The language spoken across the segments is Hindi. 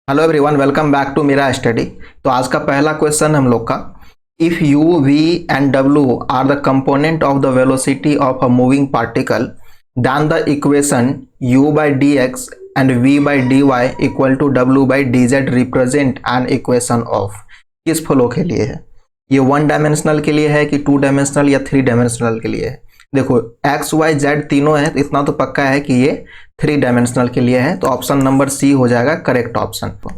Hello everyone, welcome back to मेरा स्टडी। तो आज का पहला क्वेश्चन हम लोग का, इफ यू वी एंड डब्ल्यू are the component of the velocity of a moving particle then the equation u by dx and v by dy equal to w by dz represent an equation of. किस फ्लो के लिए है ये? वन डायमेंशनल के लिए है कि टू डायमेंशनल या थ्री डायमेंशनल के लिए है? देखो एक्स वाई जेड तीनों है तो इतना तो पक्का है कि ये थ्री डायमेंशनल के लिए है, तो ऑप्शन नंबर सी हो जाएगा करेक्ट ऑप्शन। तो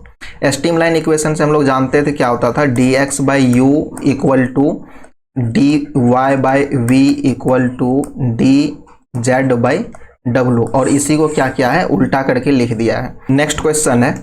स्ट्रीम लाइन इक्वेशन से हम लोग जानते थे क्या होता था, d x by u equal to d y by v equal to d z by डब्ल्यू, और इसी को क्या किया है, उल्टा करके लिख दिया है। नेक्स्ट क्वेश्चन है,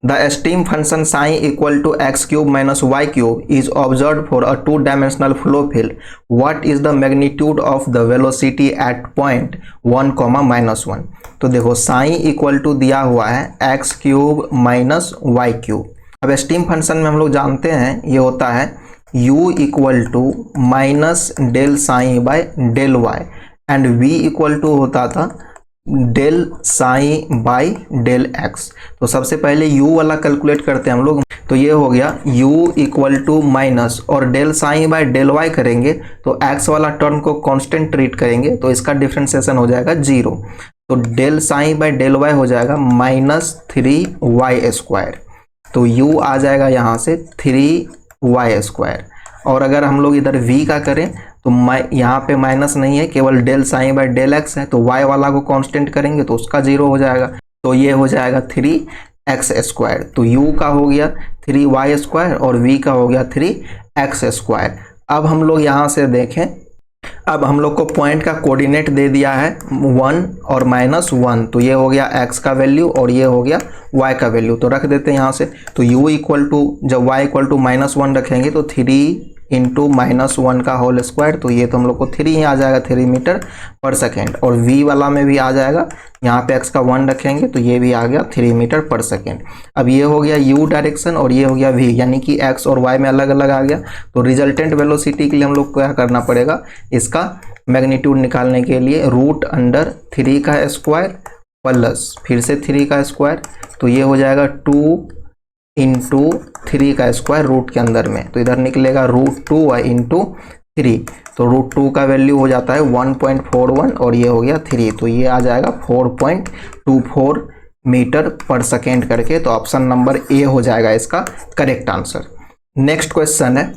the stream function psi equal to x cube minus y cube is observe for a two dimensional flow field, what is the magnitude of the velocity at point 1, -1। तो देखो साइन इक्वल टू दिया हुआ है x cube minus y cube. अब स्ट्रीम फंक्शन में हम लोग जानते हैं ये होता है u equal to minus del psi by del y and v equal to होता था del psi by del x. तो सबसे पहले u वाला कैलकुलेट करते हैं हम लोग, तो ये हो गया u इक्वल टू माइनस और del psi by del y करेंगे तो x वाला टर्म को कांस्टेंट ट्रीट करेंगे तो इसका डिफरेंशिएशन हो जाएगा 0। तो del psi by del y हो जाएगा -3y²। तो u आ जाएगा यहाँ से 3y²। और अगर हम लोग इधर v का करें तो यहाँ पे माइनस नहीं है, केवल del psi by del x है, तो y वाला को कांस्टेंट करेंगे तो उसका 0 हो जाएगा। तो ये हो जाएगा 3x²। तो u का हो गया 3y² और v का हो गया 3x²। अब हम लोग यहाँ से देखें, अब हम लोग को पॉइंट का कोऑर्डिनेट दे दिया है 1 और -1, तो ये हो गया x का वैल्यू और ये हो गया y का वैल्यू। तो रख देते हैं यहाँ से, तो u इक्वल टू जब y इक्वल टू -1 रखेंगे तो 3 इंटू -1 का होल स्क्वायर, तो ये तो हम लोग को 3 ही आ जाएगा, 3 मीटर पर सेकेंड। और v वाला में भी आ जाएगा, यहाँ पे x का 1 रखेंगे तो ये भी आ गया 3 मीटर पर सेकेंड। अब ये हो गया u डायरेक्शन और ये हो गया v, यानी कि x और y में अलग अलग आ गया। तो रिजल्टेंट वेलोसिटी के लिए हम लोग को क्या करना पड़ेगा, इसका मैग्नीट्यूड निकालने के लिए √3 का स्क्वायर प्लस फिर से 3 का स्क्वायर, तो ये हो जाएगा 2 इंटू 3 का स्क्वायर रूट के अंदर में, तो इधर निकलेगा √2 इंटू 3। तो √2 का वैल्यू हो जाता है 1.41 और ये हो गया 3, तो ये आ जाएगा 4.24 मीटर पर सेकेंड करके। तो ऑप्शन नंबर ए हो जाएगा इसका करेक्ट आंसर। नेक्स्ट क्वेश्चन है,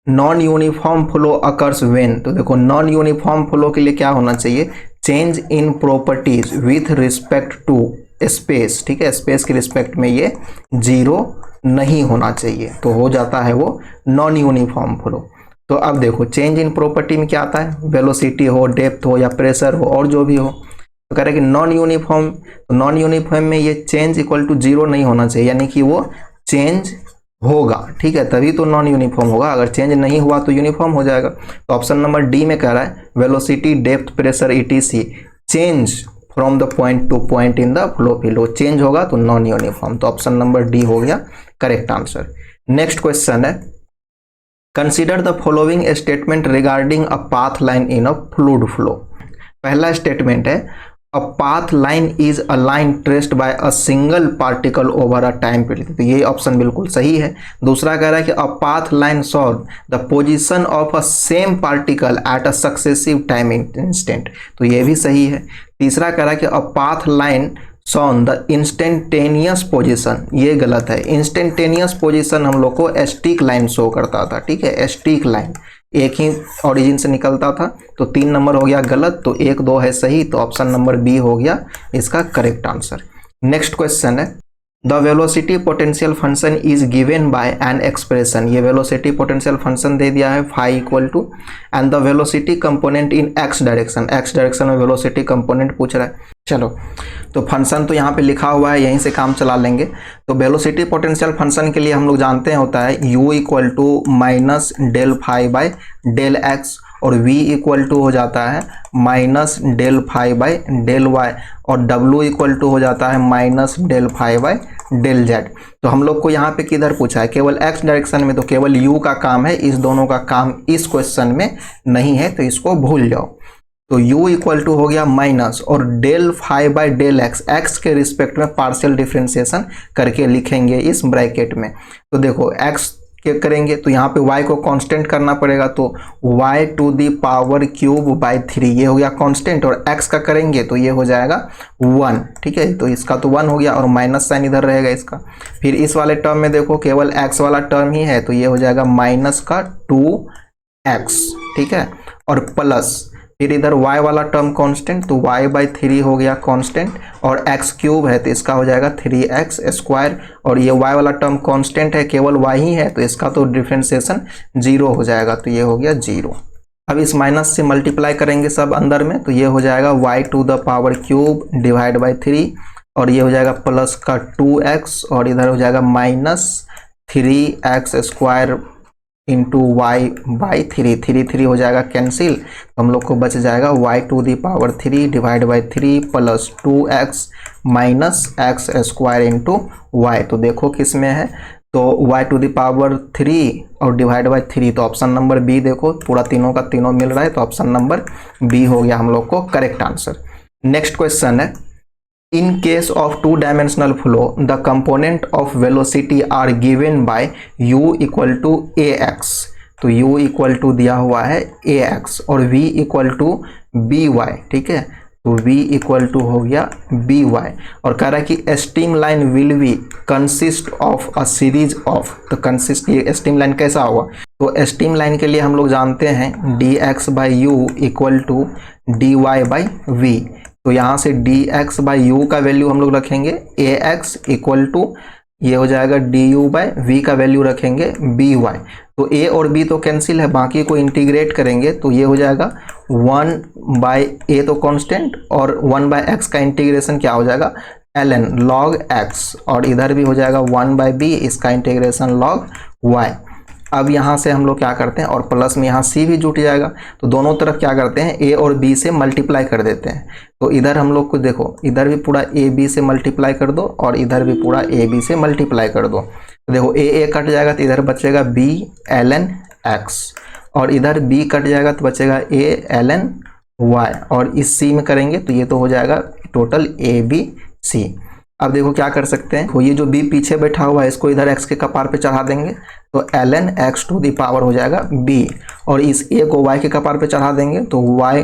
non uniform flow occurs when. तो देखो नॉन यूनिफॉर्म फ्लो के लिए क्या होना चाहिए, change in properties with respect to space. ठीक है, स्पेस के रिस्पेक्ट में ये 0 नहीं होना चाहिए, तो हो जाता है वो नॉन यूनिफॉर्म फ्लो। तो अब देखो चेंज इन प्रॉपर्टी में क्या आता है, वेलोसिटी हो, डेप्थ हो या प्रेशर हो और जो भी हो, तो कह रहे कि नॉन यूनिफॉर्म, तो नॉन यूनिफॉर्म में ये चेंज इक्वल टू 0 नहीं होना चाहिए, यानी कि वो चेंज होगा। ठीक है, तभी तो नॉन यूनिफॉर्म होगा, अगर चेंज नहीं हुआ तो यूनिफॉर्म हो जाएगा। तो ऑप्शन नंबर डी में कह रहा है velocity depth pressure ETC change from the point to point in the flow field, वो चेंज होगा तो नॉन यूनिफॉर्म। तो ऑप्शन नंबर डी हो गया करेक्ट आंसर। नेक्स्ट क्वेश्चन है, consider the following statement regarding a path line in a fluid flow. पहला स्टेटमेंट है, a path line is a line traced by a single particle over a time period, तो ये ऑप्शन बिल्कुल सही है। दूसरा कह रहा है कि अ path line shows the position of a same particle at a successive time instant, तो ये भी सही है। तीसरा कह रहा है कि अ path line shown the instantaneous position, ये गलत है। इंस्टेंटेनियस पोजीशन हम लोग को स्टिक लाइन शो करता था। ठीक है, स्टिक लाइन एक ही ओरिजिन से निकलता था, तो 3 नंबर हो गया गलत, तो 1, 2 है सही, तो ऑप्शन नंबर बी हो गया इसका करेक्ट आंसर। नेक्स्ट क्वेश्चन है, the velocity potential function is given by an expression. ये वेलोसिटी पोटेंशियल फंक्शन दे दिया है phi equal to and the velocity component in x direction, x direction में वेलोसिटी कंपोनेंट पूछ रहा है। चलो तो फंक्शन तो यहाँ पे लिखा हुआ है, यहीं से काम चला लेंगे। तो वेलोसिटी पोटेंशियल फंक्शन के लिए हम लोग जानते हैं होता है u equal to minus del phi by del x और v इक्वल टू हो जाता है minus del phi by del y और w इक्वल टू हो जाता है minus del phi by del z. तो हम लोग को यहाँ पे किधर पूछा है, केवल x डायरेक्शन में, तो केवल u का काम है, इस दोनों का काम इस क्वेश्चन में नहीं है, तो इसको भूल जाओ। तो u इक्वल टू हो गया माइनस और del five by del x, x के रिस्पेक्ट में पार्शियल डिफ्रेंसिएशन करके लिखेंगे इस ब्रैकेट में। तो देखो x के करेंगे तो यहाँ पे y को कांस्टेंट करना पड़ेगा, तो y to the power cube by 3 ये हो गया कांस्टेंट, और x का करेंगे तो ये हो जाएगा 1, ठीक है। तो इसका तो 1 हो गया और माइनस साइन इधर रहेगा इसका। फिर इस वाले टर्म में देखो केवल x वाला टर्म ही है, तो ये हो जाएगा माइनस का 2x, ठीक है, और प्लस फिर इधर y वाला टर्म कांस्टेंट, तो y बाई 3 हो गया कांस्टेंट, और x क्यूब है तो इसका हो जाएगा 3x स्क्वायर, और ये y वाला टर्म कांस्टेंट है, केवल y ही है तो इसका तो डिफरेंशिएशन 0 हो जाएगा, तो ये हो गया 0। अब इस माइनस से मल्टीप्लाई करेंगे सब अंदर में, तो ये हो जाएगा y to the power cube divide by 3, और ये हो जाएगा प्लस का 2x, और इधर हो जाएगा minus 3x square into y by 3, 3 हो जाएगा कैंसिल, तो हम लोग को बच जाएगा y to the power 3 divide by 3 plus 2x minus x square into y. तो देखो किस में है, तो y टू दी पावर 3 और डिवाइड बाई 3, तो ऑप्शन नंबर बी देखो पूरा तीनों का तीनों मिल रहा है, तो ऑप्शन नंबर बी हो गया हम लोग को करेक्ट आंसर। नेक्स्ट क्वेश्चन है, in case of two dimensional flow the component of velocity are given by u equal to ax, तो u इक्वल टू दिया हुआ है ax और v इक्वल टू by, ठीक है, तो v इक्वल टू हो गया by, और कह रहा है कि steam line will be consist of a series of, तो कंसिस्ट ये स्टीम लाइन कैसा होगा, तो स्टीम लाइन के लिए हम लोग जानते हैं dx by u equal to dy by v, तो यहाँ से dx बाई यू का वैल्यू हम लोग रखेंगे ax इक्वल टू ये हो जाएगा du बाई v का वैल्यू रखेंगे by, तो a और b तो कैंसिल है, बाकी को इंटीग्रेट करेंगे तो ये हो जाएगा 1 बाई a तो कांस्टेंट, और 1 बाई x का इंटीग्रेशन क्या हो जाएगा ln log x, और इधर भी हो जाएगा 1 बाई b, इसका इंटीग्रेशन log y। अब यहाँ से हम लोग क्या करते हैं, और प्लस में यहाँ c भी जुट जाएगा, तो दोनों तरफ क्या करते हैं a और b से मल्टीप्लाई कर देते हैं, तो इधर हम लोग को देखो इधर भी पूरा a b से मल्टीप्लाई कर दो और इधर भी पूरा a b से मल्टीप्लाई कर दो, तो देखो a कट जाएगा तो इधर बचेगा b ln x, और इधर b कट जाएगा तो बचेगा a ln y, और इस c में करेंगे तो ये तो हो जाएगा टोटल a b c। अब देखो क्या कर सकते हैं, तो ये जो b पीछे बैठा हुआ है इसको इधर x के कपार पे चढ़ा देंगे, तो ln x to the power हो जाएगा b, और इस a को y के कपार पे चढ़ा देंगे तो y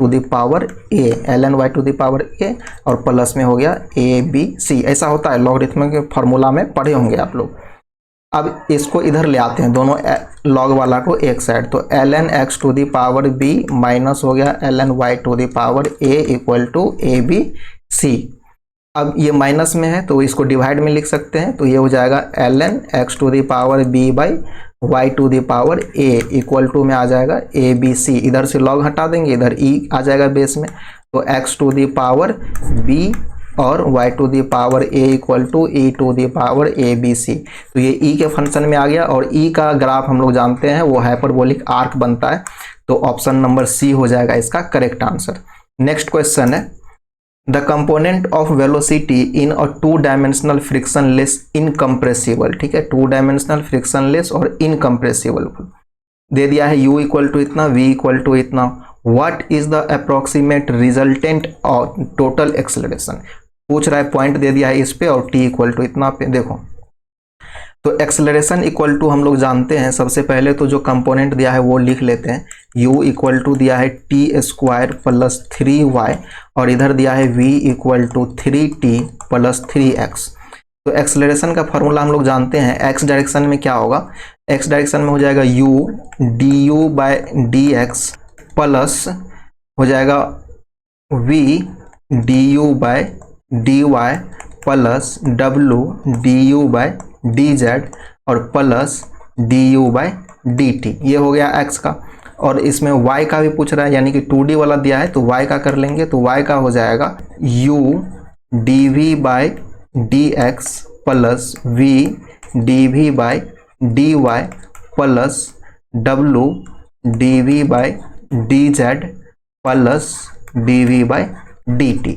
to the power a, ln y to the power a, और प्लस में हो गया a b c। ऐसा होता है लॉगरिथम के फार्मूला में पढ़े होंगे आप लोग। अब इसको इधर ले आते हैं दोनों लॉग वाला को एक साइड, तो ln x to the power b minus हो गया ln y to the power a equal to a b c। अब ये माइनस में है तो इसको डिवाइड में लिख सकते हैं, तो ये हो जाएगा ln x to the power b by y to the power a equal to में आ जाएगा a b c, इधर से लॉग हटा देंगे इधर e आ जाएगा बेस में, तो x to the power b और y to the power a equal to e to the power a b c, तो ये e के फंक्शन में आ गया, और e का ग्राफ हम लोग जानते हैं वो हाइपरबोलिक आर्क बनता है, तो ऑप्शन नंबर सी हो जाएगा इसका करेक्ट आंसर। नेक्स्ट क्वेश्चन है, the component of velocity in a two dimensional frictionless incompressible, ठीक है, टू डायमेंशनल फ्रिक्शनलेस और इनकम्प्रेसिबल दे दिया है u इक्वल टू इतना, v इक्वल टू इतना, what is the approximate resultant of total acceleration, पूछ रहा है, पॉइंट दे दिया है इस पे और t इक्वल टू इतना पे। देखो तो एक्सेलरेशन इक्वल टू हम लोग जानते हैं, सबसे पहले तो जो कंपोनेंट दिया है वो लिख लेते हैं, u इक्वल टू दिया है टी स्क्वायर प्लस 3y, और इधर दिया है v equal to 3t plus 3x। तो एक्सेलरेशन का फॉर्मूला हम लोग जानते हैं, x डायरेक्शन में क्या होगा, x डायरेक्शन में हो जाएगा u du by dx plus हो जाएगा v du by dy plus w du by dz और प्लस du बाय dt, ये हो गया x का। और इसमें y का भी पूछ रहा है, यानी कि 2d वाला दिया है तो y का कर लेंगे, तो y का हो जाएगा u dv by dx plus v dv by dy plus w dv by dz plus dv by dt।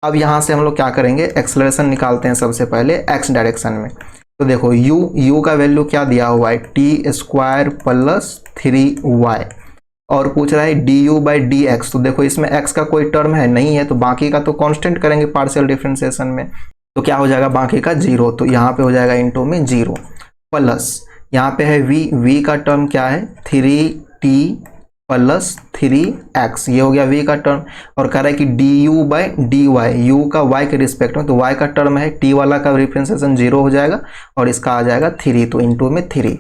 अब यहाँ से हम लोग क्या करेंगे, एक्सेलरेशन निकालते हैं सबसे पहले x डायरेक्शन में, तो देखो u का वैल्यू क्या दिया हुआ है, टी स्क्वायर प्लस 3y, और पूछ रहा है D u by d x. तो देखो इसमें एक्स का कोई टर्म है नहीं है, तो बाकी का तो कांस्टेंट करेंगे पार्शियल डिफरेंशिएशन में, तो क्या हो जाएगा बाकी का जीरो, तो यहाँ पे हो जाएगा इनटू में जीरो, प्लस यहाँ पे है v का टर्म क्या है 3t प्लस 3x, ये हो गया v का टर्म। और कह रहा है कि d u by d y, u का y के रिस्पेक्ट में, तो y का टर्म है, t वाला का डिफरेंशिएशन जीरो हो जाएगा और इसका आ जाएगा 3, तो इनटू में 3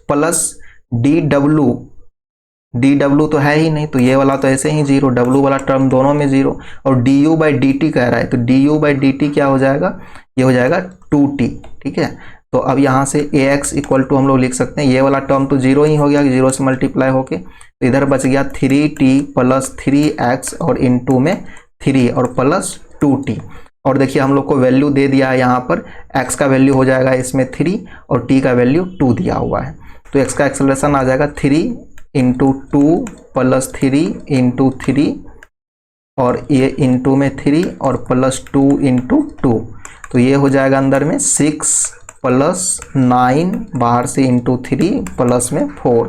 प्लस डी डब्ल्यू तो है ही नहीं, तो ये वाला तो ऐसे ही जीरो, डब्ल्यू वाला टर्म दोनों में जीरो। और D u by d T कह रहा है, तो D u by d T क्या हो जाएगा, ये हो जाएगा 2t, ठीक है। तो अब यहाँ से ए एक्स इक्वल टू हम लोग लिख सकते हैं, ये वाला टर्म तो जीरो ही हो गया, जीरो से मल्टीप्लाई होके, तो इधर बच गया 3t प्लस 3x और इनटू में 3 और प्लस 2t। और देखिए हम लोग को वैल्यू दे दिया है यहाँ पर, x का वैल्यू हो जाएगा इसमें 3 और t का वैल्यू 2 दिया हुआ है, तो x का एक्सेलरेशन आ जाएगा 3 इंटू 2 प्लस 3 इंटू 3 और ये इंटू में 3 और प्लस 2 इंटू 2, तो ये हो जाएगा अंदर में 6 प्लस 9 बाहर से इंटू 3 प्लस में 4,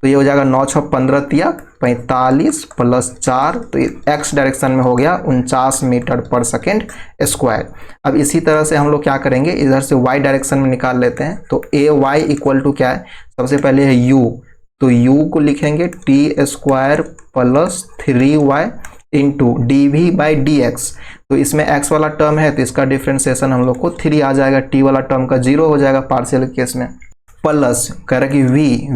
तो ये हो जाएगा 9 6 15 तिया 45 प्लस 4, तो एक्स डायरेक्शन में हो गया 49 मीटर पर सेकेंड स्क्वायर। अब इसी तरह से हम लोग क्या करेंगे, इधर से वाई डायरेक्शन में निकाल लेते हैं, तो ए वाई इक्वल टू क्या है, सबसे पहले है यू, तो u को लिखेंगे t square plus 3y into d v by d x, तो इसमें x वाला टर्म है तो इसका डिफ्रेंसिएशन हम लोग को 3 आ जाएगा, t वाला टर्म का 0 हो जाएगा पार्शियल केस में, प्लस कह रहा है कि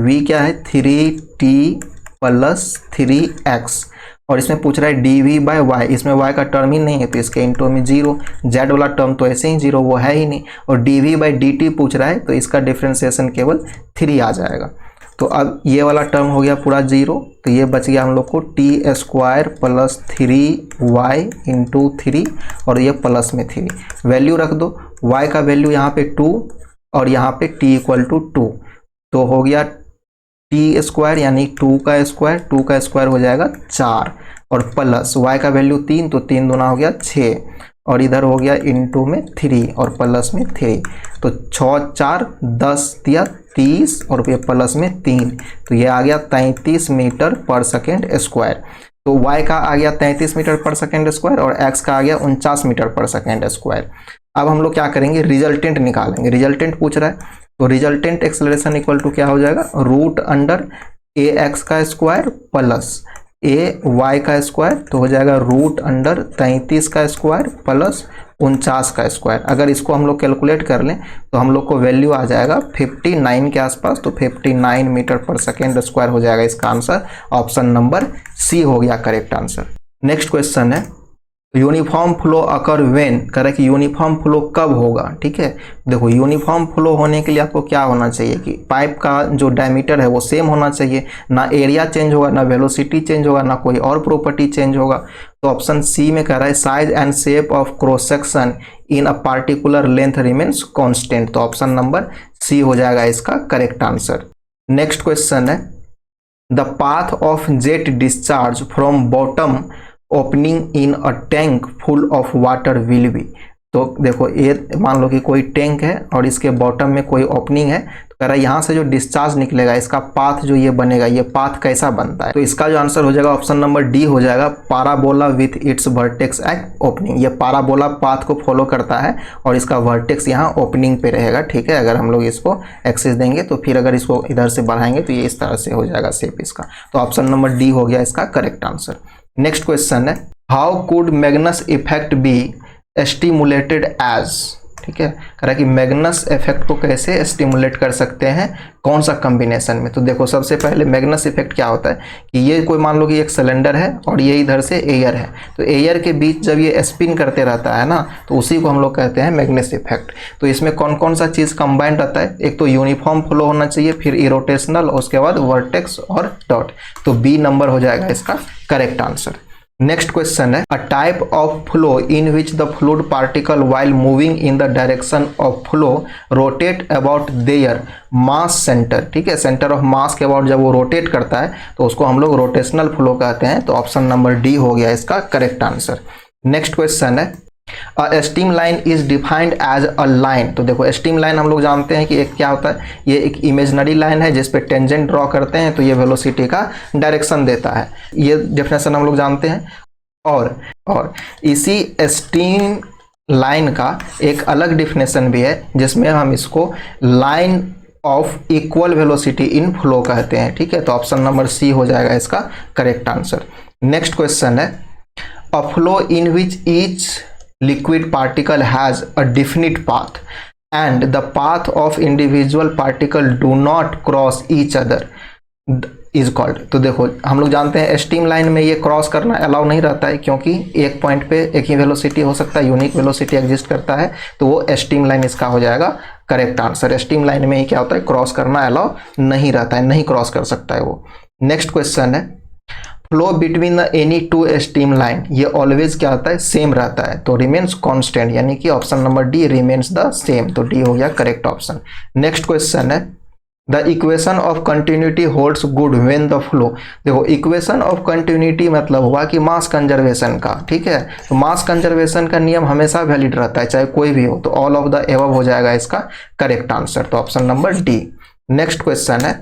v क्या है 3t प्लस 3x, और इसमें पूछ रहा है डी वी बाई वाई, इसमें y का टर्म ही नहीं है तो इसके इंटू में 0, z वाला टर्म तो ऐसे ही 0 वो है ही नहीं, और d v by d t पूछ रहा है तो इसका डिफ्रेंसिएशन केवल 3 आ जाएगा। तो अब ये वाला टर्म हो गया पूरा 0, तो ये बच गया हम लोग को T square plus 3y into 3 और ये प्लस में 3, वैल्यू रख दो, y का वैल्यू यहाँ पे 2 और यहाँ पे t इक्वल टू 2, तो हो गया टी स्क्वायर यानी 2 का स्क्वायर हो जाएगा 4 और प्लस y का वैल्यू 3, तो 3 दूना हो गया 6 और इधर हो गया इनटू में 3 और प्लस में 3, तो 6 4 10 तिया 30 और ये प्लस में 3, तो ये आ गया 33 मीटर पर सेकेंड स्क्वायर। तो y का आ गया 33 मीटर पर सेकेंड स्क्वायर और x का आ गया 49 मीटर पर सेकेंड स्क्वायर। अब हम लोग क्या करेंगे, रिजल्टेंट निकालेंगे, रिजल्टेंट पूछ रहा है, तो रिजल्टेंट एक्सेलरेशन इक्वल टू क्या हो जाएगा, रूट अंडर ए एक्स का स्क्वायर प्लस ए वाई का स्क्वायर, तो हो जाएगा रूट अंडर 33 का स्क्वायर प्लस 49 का स्क्वायर। अगर इसको हम लोग कैलकुलेट कर लें तो हम लोग को वैल्यू आ जाएगा 59 के आसपास, तो 59 मीटर पर सेकेंड स्क्वायर हो जाएगा इसका आंसर, ऑप्शन नंबर सी हो गया करेक्ट आंसर। नेक्स्ट क्वेश्चन है यूनिफॉर्म फ्लो अकर व्हेन, कह रहा है कि यूनिफॉर्म फ्लो कब होगा, ठीक है। देखो यूनिफॉर्म फ्लो होने के लिए आपको क्या होना चाहिए कि पाइप का जो डायमीटर है वो सेम होना चाहिए, ना एरिया चेंज होगा, ना वेलोसिटी चेंज होगा, ना कोई और प्रॉपर्टी चेंज होगा। तो ऑप्शन सी में कह रहा है size and shape of cross section in a particular length remains constant, तो ऑप्शन नंबर सी हो जाएगा इसका करेक्ट आंसर। नेक्स्ट क्वेश्चन है the path of jet discharge from bottom opening in a tank full of water will be, तो देखो ये मान लो कि कोई टैंक है और इसके बॉटम में कोई ओपनिंग है, तो कह रहा है यहाँ से जो डिस्चार्ज निकलेगा इसका पाथ जो ये बनेगा, ये पाथ कैसा बनता है, तो इसका जो आंसर हो जाएगा ऑप्शन नंबर डी हो जाएगा parabola with its vertex eight opening. ये पाराबोला पाथ को फॉलो करता है और इसका वर्टेक्स यहाँ ओपनिंग पे रहेगा, ठीक है। अगर हम लोग इसको एक्सेस देंगे तो फिर अगर इसको इधर से बढ़ाएंगे तो ये इस तरह से हो जाएगा शेप इसका, तो ऑप्शन नंबर डी हो गया इसका करेक्ट आंसर। नेक्स्ट क्वेश्चन है how could Magnus effect be stimulated as, ठीक है। कह रहा है कि मैग्नस इफेक्ट को कैसे स्टिमुलेट कर सकते हैं, कौन सा कॉम्बिनेशन में। तो देखो सबसे पहले मैग्नस इफेक्ट क्या होता है कि ये कोई मान लो कि एक सिलेंडर है और ये इधर से एयर है, तो एयर के बीच जब ये स्पिन करते रहता है ना, तो उसी को हम लोग कहते हैं मैग्नस इफेक्ट। तो इसमें कौन कौन सा चीज़ कंबाइंड रहता है, एक तो यूनिफॉर्म फ्लो होना चाहिए, फिर इरोटेशनल, उसके बाद वर्टेक्स और डॉट, तो बी नंबर हो जाएगा इसका करेक्ट आंसर। नेक्स्ट क्वेश्चन है a type of flow in which the fluid particle while moving in the direction of flow rotate about their mass centre, ठीक है। सेंटर ऑफ मास के अबाउट जब वो रोटेट करता है तो उसको हम लोग रोटेशनल फ्लो कहते हैं, तो ऑप्शन नंबर डी हो गया इसका करेक्ट आंसर। नेक्स्ट क्वेश्चन है a stream line is defined as a line. तो देखो स्ट्रीम लाइन हम लोग जानते हैं कि एक क्या होता है, ये एक इमेजिनरी लाइन है जिस पे टेंजेंट ड्रॉ करते हैं तो ये वेलोसिटी का डायरेक्शन देता है। ये डेफिनेशन हम लोग जानते हैं। और इसी स्ट्रीम लाइन का एक अलग डेफिनेशन भी है जिसमें हम इसको line of equal velocity in flow कहते हैं। ठीक है, तो ऑप्शन नंबर सी हो जाएगा इसका करेक्ट आंसर। नेक्स्ट क्वेश्चन है, a flow in which each liquid particle has a definite path and the path of individual particle do not cross each other is called। तो देखो हम लोग जानते हैं स्ट्रीम लाइन में ये क्रॉस करना अलाउ नहीं रहता है क्योंकि एक पॉइंट पे एक ही वेलोसिटी हो सकता है, यूनिक वेलोसिटी एग्जिस्ट करता है, तो वो स्ट्रीम लाइन इसका हो जाएगा करेक्ट आंसर। स्ट्रीम लाइन में ही क्या होता है, क्रॉस करना अलाउ नहीं रहता है, नहीं क्रॉस कर सकता है वो। नेक्स्ट क्वेश्चन है, flow between the any two stream line, ये ऑलवेज क्या होता है, सेम रहता है, तो रिमेन्स कांस्टेंट, यानी कि option number D remains the same, तो डी हो गया करेक्ट ऑप्शन। नेक्स्ट क्वेश्चन है, the equation of continuity holds good when the flow. देखो इक्वेशन ऑफ कंटिन्यूटी मतलब हुआ कि मास कंजर्वेशन का। ठीक है, तो मास कंजर्वेशन का नियम हमेशा वैलिड रहता है चाहे कोई भी हो, तो ऑल ऑफ द एबव हो जाएगा इसका करेक्ट आंसर, तो option number D. Next question है,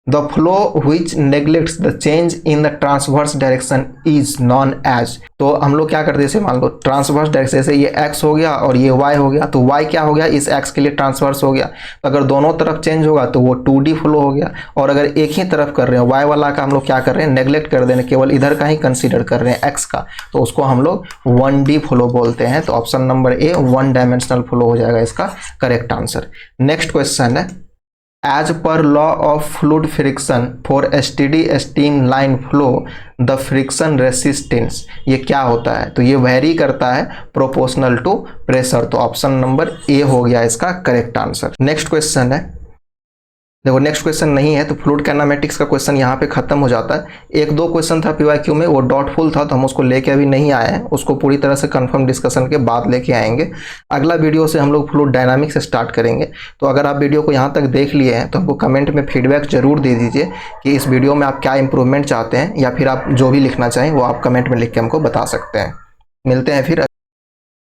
The flow which neglects the change in the transverse direction is known as। तो हम लोग क्या करते हैं, जैसे मान लो ट्रांसवर्स डायरेक्शन, जैसे ये x हो गया और ये y हो गया, तो y क्या हो गया, इस x के लिए ट्रांसवर्स हो गया, तो अगर दोनों तरफ चेंज होगा तो वो 2D फ्लो हो गया। और अगर एक ही तरफ कर रहे हैं, y वाला का हम लोग क्या कर रहे हैं, नेग्लेक्ट कर देने, केवल इधर का ही कंसीडर कर रहे हैं x का, तो उसको हम लोग 1D फ्लो बोलते हैं, तो option number A 1 dimensional flow हो जाएगा इसका करेक्ट आंसर। नेक्स्ट क्वेश्चन है, As per law of fluid friction for a steady stream line flow, the friction resistance ये क्या होता है, तो ये वेरी करता है प्रोपोर्शनल टू प्रेशर, तो ऑप्शन नंबर ए हो गया इसका करेक्ट आंसर। नेक्स्ट क्वेश्चन है, देखो नेक्स्ट क्वेश्चन नहीं है तो फ्लूइड काइनेमेटिक्स का क्वेश्चन यहाँ पे खत्म हो जाता है। एक दो क्वेश्चन था पीवाईक्यू में, वो डॉटफुल था तो हम उसको लेके अभी नहीं आए हैं, उसको पूरी तरह से कंफर्म डिस्कशन के बाद लेके आएंगे। अगला वीडियो से हम लोग फ्लूइड डायनामिक्स स्टार्ट करेंगे। तो अगर आप वीडियो को यहाँ तक देख लिए हैं तो हमको कमेंट में फीडबैक जरूर दे दीजिए कि इस वीडियो में आप क्या इंप्रूवमेंट चाहते हैं, या फिर आप जो भी लिखना चाहें वो आप कमेंट में लिख के हमको बता सकते हैं। मिलते हैं फिर।